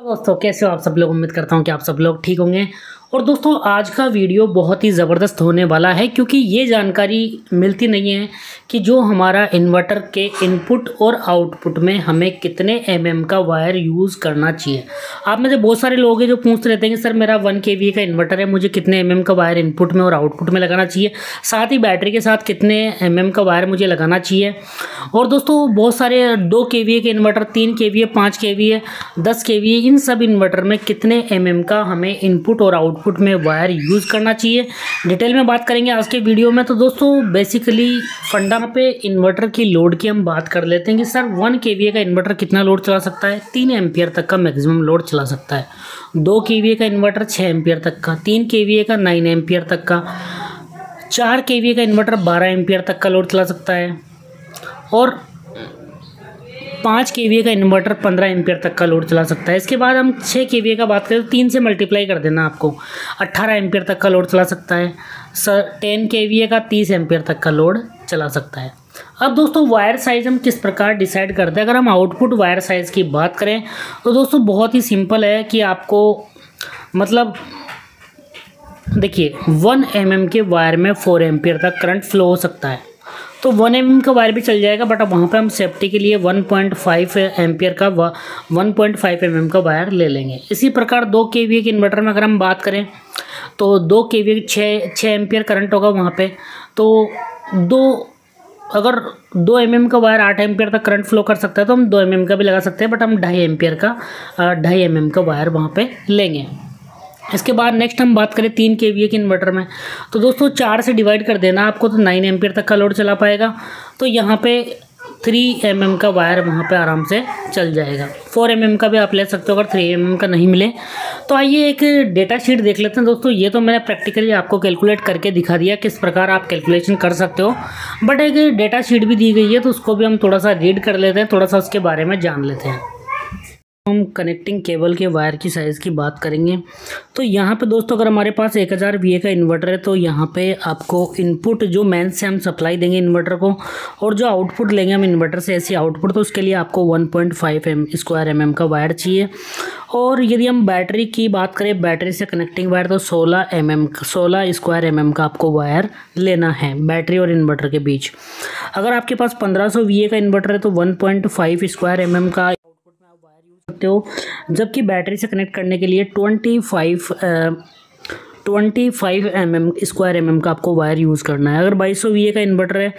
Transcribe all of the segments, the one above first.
दोस्तों कैसे हो आप सब लोग। उम्मीद करता हूँ कि आप सब लोग ठीक होंगे। और दोस्तों आज का वीडियो बहुत ही ज़बरदस्त होने वाला है क्योंकि ये जानकारी मिलती नहीं है कि जो हमारा इन्वर्टर के इनपुट और आउटपुट में हमें कितने एमएम का वायर यूज़ करना चाहिए। आप में से बहुत सारे लोग हैं जो पूछते रहते हैं कि सर मेरा 1 kVA का इन्वर्टर है, मुझे कितने एमएम का वायर इनपुट में और आउटपुट में लगाना चाहिए, साथ ही बैटरी के साथ कितने एमएम का वायर मुझे लगाना चाहिए। और दोस्तों बहुत सारे 2 kVA के इन्वर्टर, 3 kVA, 5 kVA, 10 kVA, इन सब इन्वर्टर में कितने एमएम का हमें इनपुट और आउटपुट में वायर यूज़ करना चाहिए, डिटेल में बात करेंगे आज के वीडियो में। तो दोस्तों बेसिकली फंडा पे इन्वर्टर की लोड की हम बात कर लेते हैं कि सर 1 kVA का इन्वर्टर कितना लोड चला सकता है। 3 एम्पियर तक का मैक्सिमम लोड चला सकता है। 2 kVA का इन्वर्टर 6 एम्पियर तक का, 3 kVA का 9 एम्पियर तक का, 4 kVA का इन्वर्टर 12 एम्पियर तक का लोड चला सकता है और 5 kVA का इन्वर्टर 15 एम्पियर तक का लोड चला सकता है। इसके बाद हम 6 kVA का बात करें तो 3 से मल्टीप्लाई कर देना, आपको 18 एम्पियर तक का लोड चला सकता है। 10 kVA का 30 एम्पियर तक का लोड चला सकता है। अब दोस्तों वायर साइज़ हम किस प्रकार डिसाइड करते हैं। अगर हम आउटपुट वायर साइज़ की बात करें तो दोस्तों बहुत ही सिंपल है कि आपको मतलब देखिए 1 mm के वायर में 4 एम्पियर तक करंट फ्लो हो सकता है, तो 1 mm का वायर भी चल जाएगा, बट अब वहाँ पे हम सेफ्टी के लिए 1.5 एम्पियर का 1.5 mm का वायर ले लेंगे। इसी प्रकार 2 kVA के इन्वर्टर में अगर हम बात करें तो 2 kVA 6 एम्पियर करंट होगा वहाँ पे, तो अगर 2 mm का वायर 8 एम्पियर तक करंट फ्लो कर सकता है तो हम 2 mm का भी लगा सकते हैं, बट हम 2.5 एम्पियर का 2.5 mm का वायर वहाँ पे लेंगे। इसके बाद नेक्स्ट हम बात करें 3 kVA के इन्वर्टर में, तो दोस्तों 4 से डिवाइड कर देना आपको, तो 9 एम्पियर तक का लोड चला पाएगा। तो यहाँ पे 3 mm का वायर वहाँ पे आराम से चल जाएगा। 4 mm का भी आप ले सकते हो अगर 3 mm का नहीं मिले। तो आइए एक डेटा शीट देख लेते हैं दोस्तों। ये तो मैंने प्रैक्टिकली आपको कैलकुलेट करके दिखा दिया किस प्रकार आप कैलकुलेशन कर सकते हो, बट एक डेटा शीट भी दी गई है तो उसको भी हम थोड़ा सा रीड कर लेते हैं, थोड़ा सा उसके बारे में जान लेते हैं। हम कनेक्टिंग केबल के वायर की साइज़ की बात करेंगे तो यहाँ पे दोस्तों अगर हमारे पास 1000 VA का इन्वर्टर है तो यहाँ पे आपको इनपुट जो मेन से हम सप्लाई देंगे इन्वर्टर को और जो आउटपुट लेंगे हम इन्वर्टर से ऐसी आउटपुट, तो उसके लिए आपको 1.5 स्क्वायर mm का वायर चाहिए। और यदि हम बैटरी की बात करें, बैटरी से कनेक्टिंग वायर, तो 16 स्क्वायर mm का आपको वायर लेना है बैटरी और इन्वर्टर के बीच। अगर आपके पास 1500 VA का इन्वर्टर है तो 1.5 स्क्वायर mm का सकते हो, जबकि बैटरी से कनेक्ट करने के लिए 25 स्क्वायर mm का आपको वायर यूज़ करना है। अगर 2200 VA का इन्वर्टर है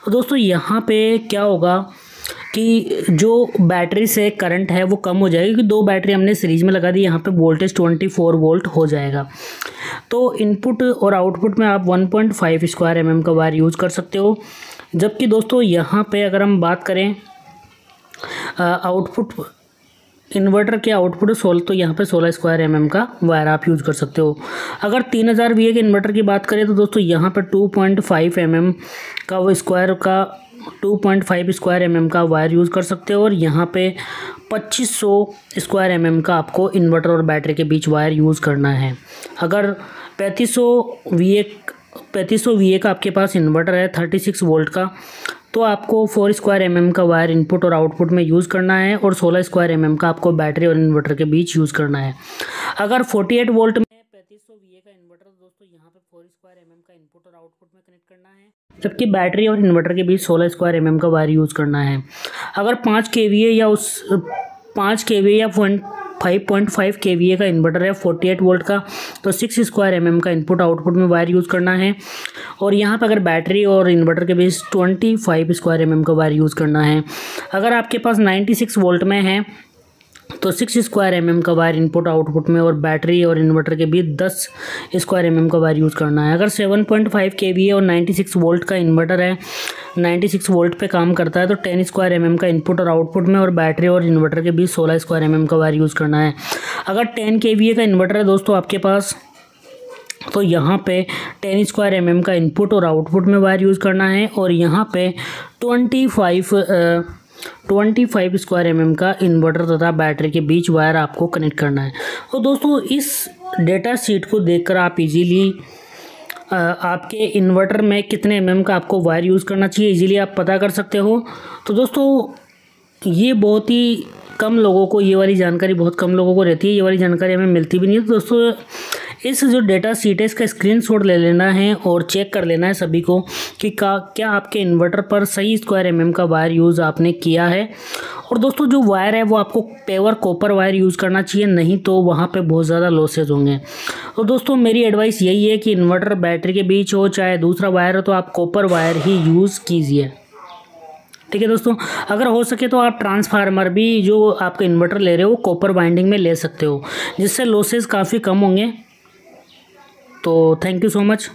तो दोस्तों यहाँ पे क्या होगा कि जो बैटरी से करंट है वो कम हो जाएगी, क्योंकि 2 बैटरी हमने सीरीज में लगा दी, यहाँ पे वोल्टेज 24 वोल्ट हो जाएगा। तो इनपुट और आउटपुट में आप 1.5 स्क्वायर mm का वायर यूज़ कर सकते हो। जबकि दोस्तों यहाँ पे अगर हम बात करें आउटपुट, इन्वर्टर के आउटपुट 16, तो यहाँ पे 16 स्क्वायर mm का वायर आप यूज़ कर सकते हो। अगर 3000 VA के इन्वर्टर की बात करें तो दोस्तों यहाँ पे 2.5 mm का वो स्क्वायर का 2.5 स्क्वायर mm का वायर यूज़ कर सकते हो और यहाँ पे 2500 स्क्वायर mm का आपको इन्वर्टर और बैटरी के बीच वायर यूज़ करना है। अगर 3500 VA का आपके पास इन्वर्टर है 36 वोल्ट का, तो आपको 4 स्क्वायर mm का वायर इनपुट और आउटपुट में यूज़ करना है और 16 स्क्वायर mm का आपको बैटरी और इन्वर्टर के बीच यूज़ करना है। अगर 48 वोल्ट में 3500 VA का इन्वर्टर, दोस्तों यहाँ पे 4 स्क्वायर mm का इनपुट और आउटपुट में कनेक्ट करना है, जबकि बैटरी और इन्वर्टर के बीच 16 स्क्वायर mm का वायर यूज़ करना है। अगर 5 kVA या 5.5 kVA का इन्वर्टर है 48 वोल्ट का, तो 6 स्क्वायर mm का इनपुट आउटपुट में वायर यूज़ करना है और यहाँ पर अगर बैटरी और इन्वर्टर के बीच 25 स्क्वायर mm का वायर यूज़ करना है। अगर आपके पास 96 वोल्ट में है तो 6 स्क्वायर mm का वायर इनपुट आउटपुट में और बैटरी और इन्वर्टर के बीच 10 स्क्वायर mm का वायर यूज़ करना है। अगर 7.5 kVA और 96 वोल्ट का इन्वर्टर है, 96 वोल्ट पे काम करता है, तो 10 स्क्वायर mm का इनपुट और आउटपुट में और बैटरी और इन्वर्टर के बीच 16 स्क्वायर mm का वायर यूज़ करना है। अगर 10 kVA का इन्वर्टर है दोस्तों आपके पास, तो यहाँ पे 10 स्क्वायर mm का इनपुट और आउटपुट में वायर यूज़ करना है और यहाँ पे 25 स्क्वायर mm का इन्वर्टर तथा बैटरी के बीच वायर आपको कनेक्ट करना है। तो दोस्तों इस डेटा शीट को देखकर आप इजीली आपके इन्वर्टर में कितने mm का आपको वायर यूज़ करना चाहिए इजीली आप पता कर सकते हो। तो दोस्तों ये बहुत ही कम लोगों को ये वाली जानकारी बहुत कम लोगों को रहती है, ये वाली जानकारी हमें मिलती भी नहीं है। तो दोस्तों इस जो डेटा शीट है इसका स्क्रीनशॉट ले लेना है और चेक कर लेना है सभी को कि क्या आपके इन्वर्टर पर सही स्क्वायर एमएम का वायर यूज़ आपने किया है। और दोस्तों जो वायर है वो आपको पेवर कॉपर वायर यूज़ करना चाहिए, नहीं तो वहाँ पे बहुत ज़्यादा लॉसेज होंगे। तो दोस्तों मेरी एडवाइस यही है कि इन्वर्टर बैटरी के बीच हो चाहे दूसरा वायर हो तो आप कॉपर वायर ही यूज़ कीजिए। ठीक है दोस्तों, अगर हो सके तो आप ट्रांसफार्मर भी जो आपका इन्वर्टर ले रहे हो कॉपर वाइंडिंग में ले सकते हो, जिससे लॉसेज काफ़ी कम होंगे। तो थैंक यू सो मच।